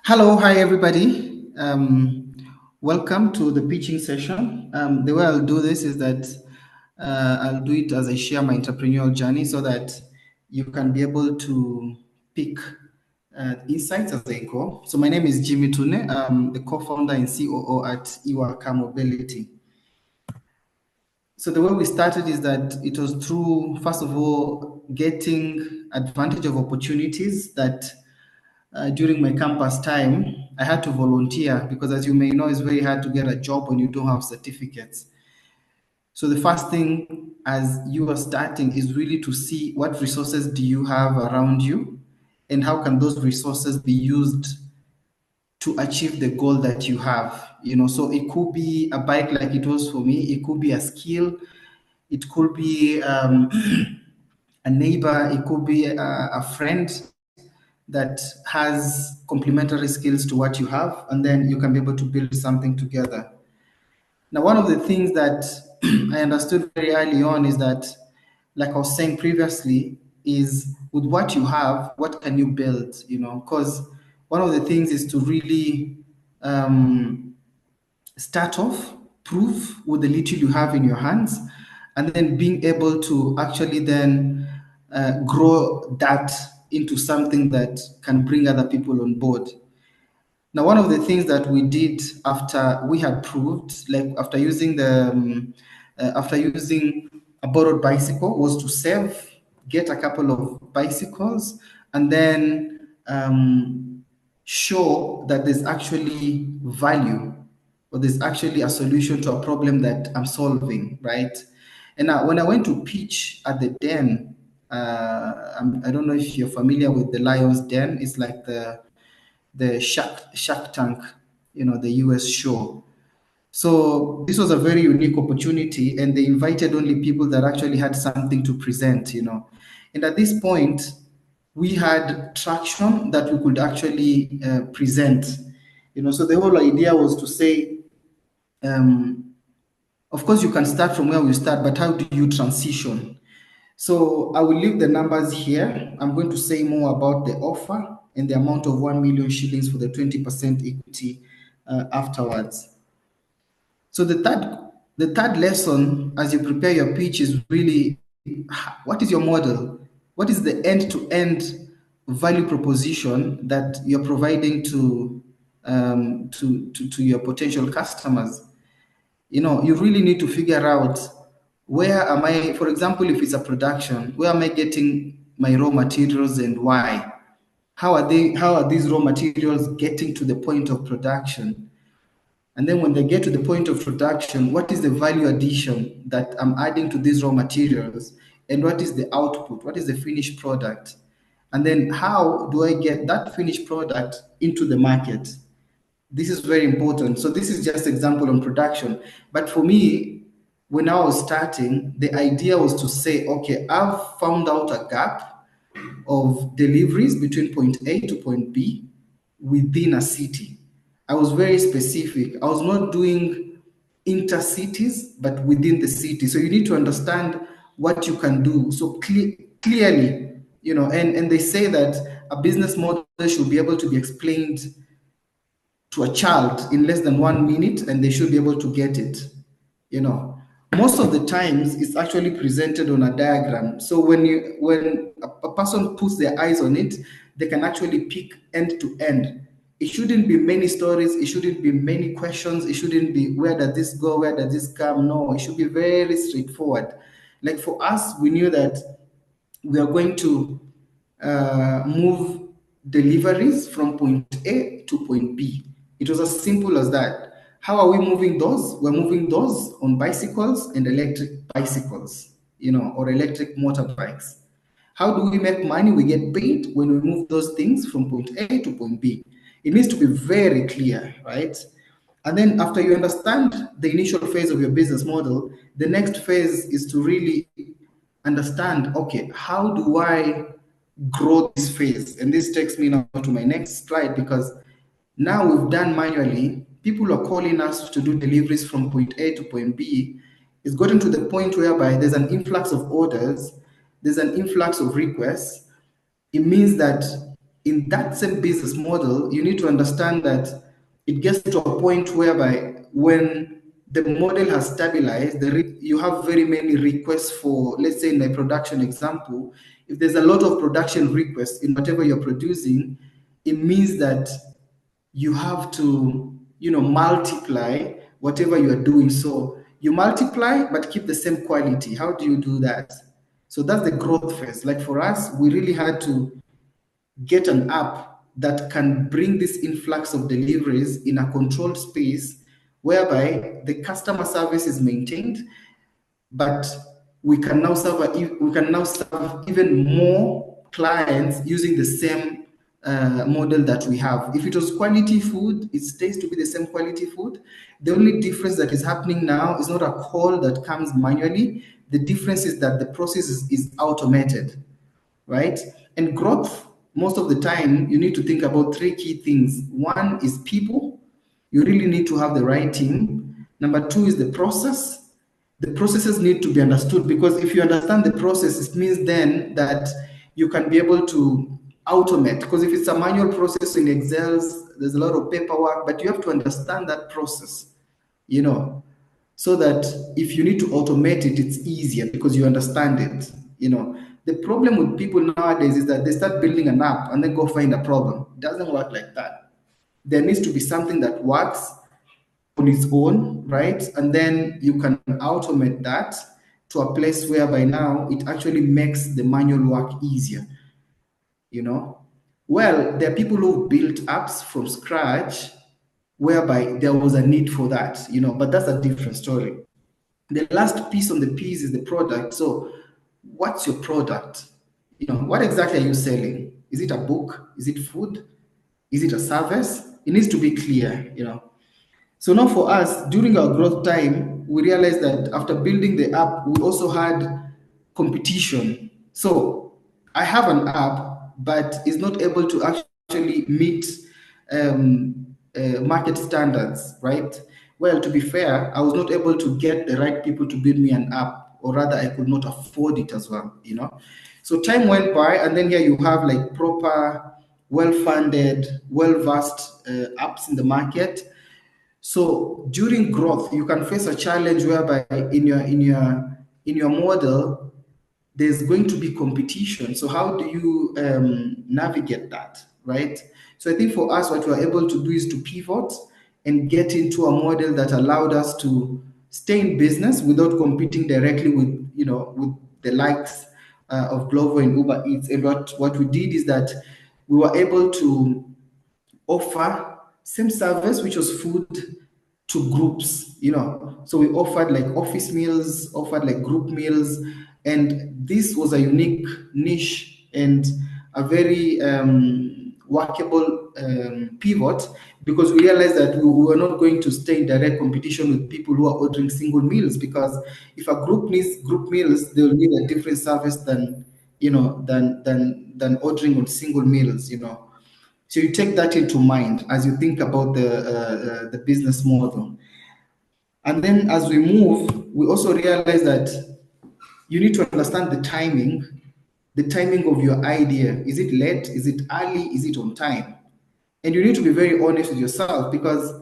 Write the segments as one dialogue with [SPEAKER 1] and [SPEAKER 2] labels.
[SPEAKER 1] Hello, hi everybody. Welcome to the pitching session. The way I'll do this is that I'll do it as I share my entrepreneurial journey so that you can be able to pick insights as I go. So my name is Jimmy Tune. I'm the co-founder and COO at Iwaka Mobility. So the way we started is that it was through, first of all, getting advantage of opportunities that during my campus time, I had to volunteer because, as you may know, it's very hard to get a job when you don't have certificates. So the first thing as you are starting is really to see what resources do you have around you and how can those resources be used to achieve the goal that you have. So it could be a bike like it was for me, it could be a skill, it could be a neighbor, it could be a friend that has complementary skills to what you have, and then you can be able to build something together. Now, one of the things that I understood very early on is that, like I was saying previously, is with what you have, what can you build? Because one of the things is to really start off, prove with the little you have in your hands, and then being able to actually then grow that into something that can bring other people on board. Now, one of the things that we did after we had proved, like after using a borrowed bicycle, was to save, get a couple of bicycles, and then show that there's actually value or there's actually a solution to a problem that I'm solving, right? And now, when I went to pitch at the Den, I don't know if you're familiar with the Lion's Den. It's like the Shark Tank, the US show. So this was a very unique opportunity, and they invited only people that actually had something to present. And at this point, we had traction that we could actually present. So the whole idea was to say, of course, you can start from where we start, but how do you transition? So I will leave the numbers here. I'm going to say more about the offer and the amount of 1 million shillings for the 20% equity afterwards. So the third lesson as you prepare your pitch is really, what is your model? What is the end-to-end value proposition that you're providing to your potential customers? You really need to figure out, where am I, for example, if it's a production, where am I getting my raw materials and why? How are these raw materials getting to the point of production? And then when they get to the point of production, what is the value addition that I'm adding to these raw materials? And what is the output? What is the finished product? And then how do I get that finished product into the market? This is very important. So this is just example on production. But for me, when I was starting, the idea was to say, okay, I've found out a gap of deliveries between point A to point B within a city. I was very specific. I was not doing intercities, but within the city. So you need to understand what you can do. So clearly, and they say that a business model should be able to be explained to a child in less than 1 minute, and they should be able to get it. Most of the times it's actually presented on a diagram. So when a person puts their eyes on it, they can actually pick end to end. It shouldn't be many stories, it shouldn't be many questions, it shouldn't be where does this go, where does this come. No, it should be very straightforward. Like for us, we knew that we are going to move deliveries from point A to point B. It was as simple as that. How are we moving those? We're moving those on bicycles and electric bicycles, or electric motorbikes. How do we make money? We get paid when we move those things from point A to point B. It needs to be very clear, right? And then after you understand the initial phase of your business model, the next phase is to really understand, okay, how do I grow this phase? And this takes me now to my next slide, because now we've done manually. People are calling us to do deliveries from point A to point B. It's gotten to the point whereby there's an influx of orders, there's an influx of requests. It means that in that same business model, you need to understand that it gets to a point whereby when the model has stabilized, you have very many requests for, let's say in my production example, if there's a lot of production requests in whatever you're producing, it means that you have to, multiply whatever you are doing. So you multiply, but keep the same quality. How do you do that? So that's the growth phase. Like for us, we really had to get an app that can bring this influx of deliveries in a controlled space whereby the customer service is maintained, but we can now serve even more clients using the same model that we have. If it was quality food, it stays to be the same quality food. The only difference that is happening now is not a call that comes manually. The difference is that the process is automated, right? And growth, most of the time, you need to think about three key things. One is people. You really need to have the right team. Number two is the process. The processes need to be understood, because if you understand the process, it means then that you can be able to automate. Because if it's a manual process in Excel, there's a lot of paperwork, but you have to understand that process, so that if you need to automate it, it's easier because you understand it. The problem with people nowadays is that they start building an app and then go find a problem. It doesn't work like that. There needs to be something that works on its own, right? And then you can automate that to a place whereby now it actually makes the manual work easier, Well, there are people who built apps from scratch whereby there was a need for that, but that's a different story. The last piece on the piece is the product. So what's your product? What exactly are you selling? Is it a book? Is it food? Is it a service? It needs to be clear. So now for us, during our growth time, we realized that after building the app, we also had competition. So I have an app, but it's not able to actually meet market standards, right? Well, to be fair, I was not able to get the right people to build me an app, or rather, I could not afford it as well. So time went by, and then here you have like proper, well-funded, well-versed apps in the market. So during growth, you can face a challenge whereby in your model, there's going to be competition. So how do you navigate that, right? So I think for us, what we're able to do is to pivot and get into a model that allowed us to stay in business without competing directly with the likes of Glovo and Uber Eats. And what we did is that we were able to offer same service, which was food, to groups. So we offered like office meals, offered like group meals, and this was a unique niche and a very workable pivot, because we realized that we were not going to stay in direct competition with people who are ordering single meals, because if a group needs group meals, they'll need a different service than ordering on single meals. So you take that into mind as you think about the business model. And then as we move, we also realize that you need to understand the timing of your idea. Is it late? Is it early? Is it on time? And you need to be very honest with yourself, because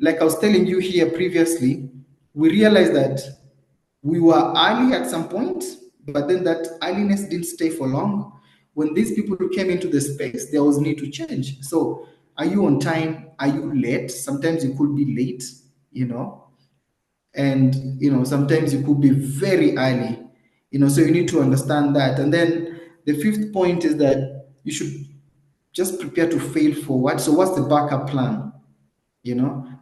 [SPEAKER 1] like I was telling you here previously, we realized that we were early at some point, but then that earliness didn't stay for long. When these people came into the space, there was need to change. So are you on time? Are you late? Sometimes you could be late, and sometimes you could be very early, so you need to understand that. And then the fifth point is that you should just prepare to fail forward. So what's the backup plan?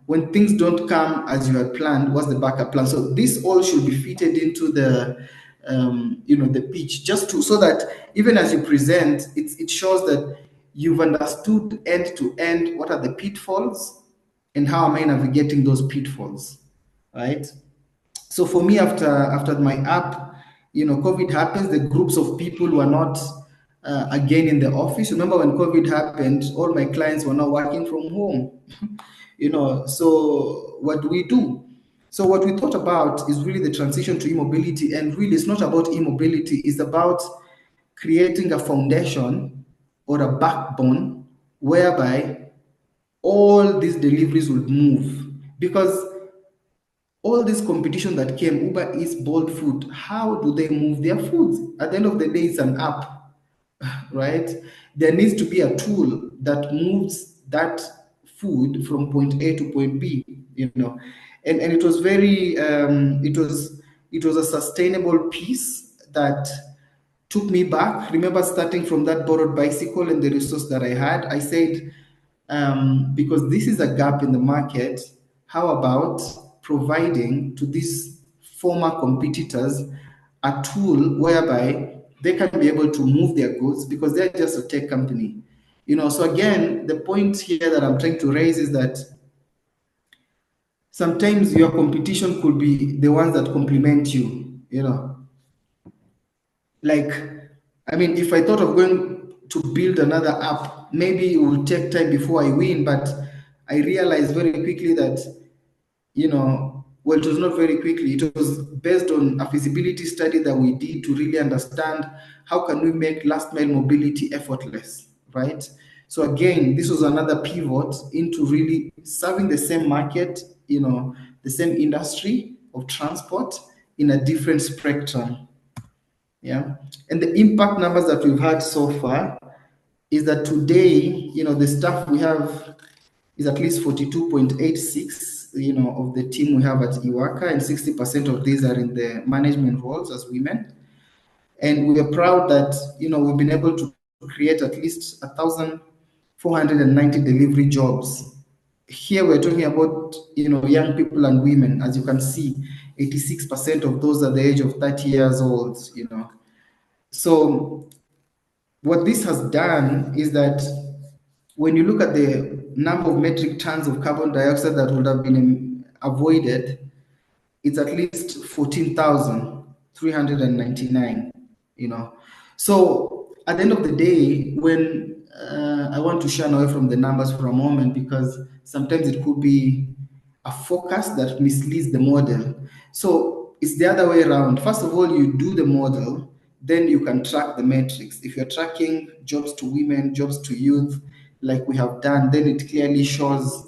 [SPEAKER 1] When things don't come as you had planned, what's the backup plan? So this all should be fitted into the pitch, just so that even as you present, it shows that you've understood end to end what are the pitfalls and how am I navigating those pitfalls, right? So for me, after my app, COVID happens. The groups of people were not again in the office. Remember when COVID happened, all my clients were now working from home. So what do we do? So what we thought about is really the transition to e-mobility, and really it's not about e-mobility. It's about creating a foundation or a backbone whereby all these deliveries would move. Because all this competition that came, Uber Eats, Bolt Food, how do they move their foods? At the end of the day, it's an app, right? There needs to be a tool that moves that food from point A to point B, and it was very it was a sustainable piece that took me back. Remember starting from that borrowed bicycle and the resource that I had, I said, because this is a gap in the market, how about providing to these former competitors a tool whereby they can be able to move their goods because they're just a tech company. So again, the point here that I'm trying to raise is that sometimes your competition could be the ones that complement you. Like, I mean, if I thought of going to build another app, maybe it will take time before I win, but I realized very quickly that, well, it was not very quickly. It was based on a feasibility study that we did to really understand how can we make last mile mobility effortless, right? So again, this was another pivot into really serving the same market, the same industry of transport in a different spectrum. Yeah. And the impact numbers that we've had so far is that today, the staff we have is at least 42.86, of the team we have at Iwaka, and 60% of these are in the management roles as women. And we are proud that, we've been able to create at least 1,490 delivery jobs. Here we're talking about, young people and women. As you can see, 86% of those are the age of 30 years old. So what this has done is that when you look at the number of metric tons of carbon dioxide that would have been avoided, it's at least 14,399. So at the end of the day, when I want to shine away from the numbers for a moment, because sometimes it could be a forecast that misleads the model. So it's the other way around. First of all, you do the model, then you can track the metrics. If you're tracking jobs to women, jobs to youth, like we have done, then it clearly shows,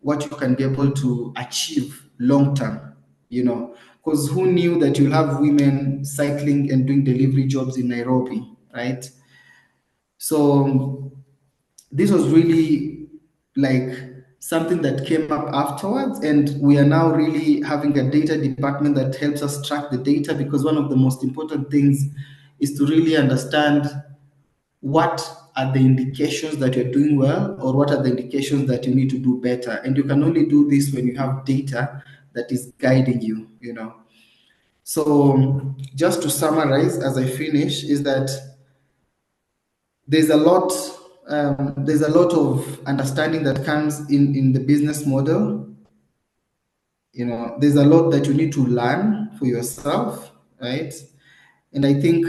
[SPEAKER 1] what you can be able to achieve long term, because who knew that you'll have women cycling and doing delivery jobs in Nairobi, right? So this was really like something that came up afterwards, and we are now really having a data department that helps us track the data, because one of the most important things is to really understand what are the indications that you're doing well, or what are the indications that you need to do better. And you can only do this when you have data that is guiding you. So just to summarize as I finish, is that there's a lot of understanding that comes in the business model. There's a lot that you need to learn for yourself, right? And I think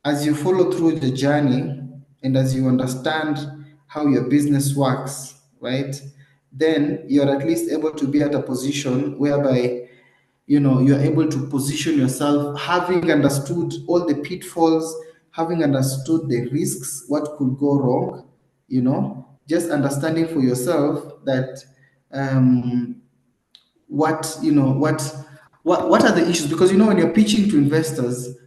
[SPEAKER 1] as you follow through the journey and as you understand how your business works, right, then you're at least able to be at a position whereby you're able to position yourself, having understood all the pitfalls, having understood the risks, what could go wrong, just understanding for yourself that what are the issues. Because when you're pitching to investors,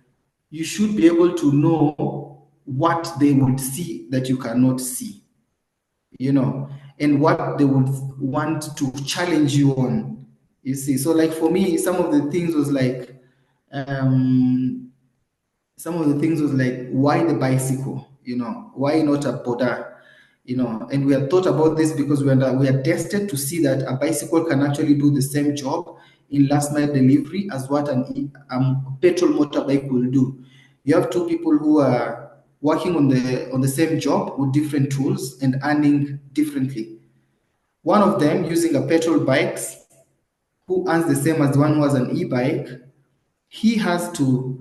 [SPEAKER 1] you should be able to know what they would see that you cannot see, and what they would want to challenge you on. You see, so like for me, some of the things was like, why the bicycle? Why not a boda? And we had thought about this because we are tested to see that a bicycle can actually do the same job in last mile delivery as what a petrol motorbike will do. You have two people who are working on the same job with different tools and earning differently. One of them using a petrol bike, who earns the same as the one who has an e-bike, he has to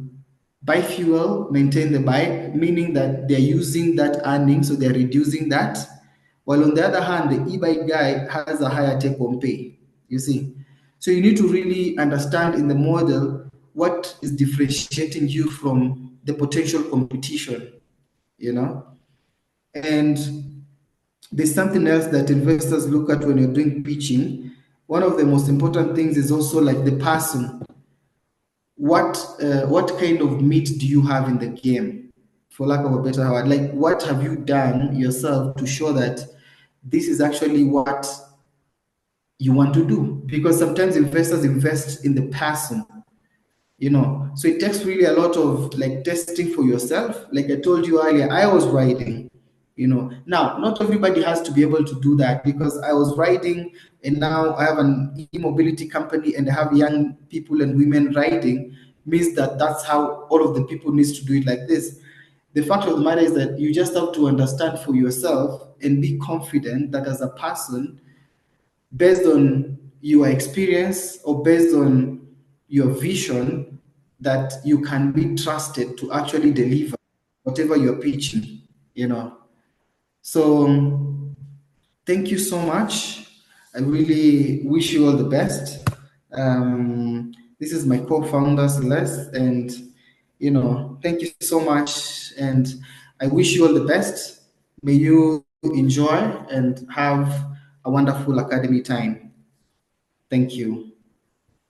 [SPEAKER 1] buy fuel, maintain the bike, meaning that they're using that earning, so they're reducing that. While on the other hand, the e-bike guy has a higher take-home pay, you see. So you need to really understand in the model what is differentiating you from the potential competition. you know. And there's something else that investors look at when you're doing pitching. One of the most important things is also like the person. What kind of meat do you have in the game, for lack of a better word? Like, what have you done yourself to show that this is actually what you want to do? Because sometimes investors invest in the person, you know. So it takes really a lot of like testing for yourself. Like I told you earlier, I was writing, you know. Now not everybody has to be able to do that, because I was writing and now I have an e-mobility company and I have young people and women writing, means that that's how all of the people needs to do it like this. The fact of the matter is that you just have to understand for yourself and be confident that as a person, based on your experience or based on your vision, that you can be trusted to actually deliver whatever you're pitching, you know. So thank you so much. I really wish you all the best. This is my co-founder Celeste, and you know, thank you so much, and I wish you all the best. May you enjoy and have a wonderful academy time. Thank you.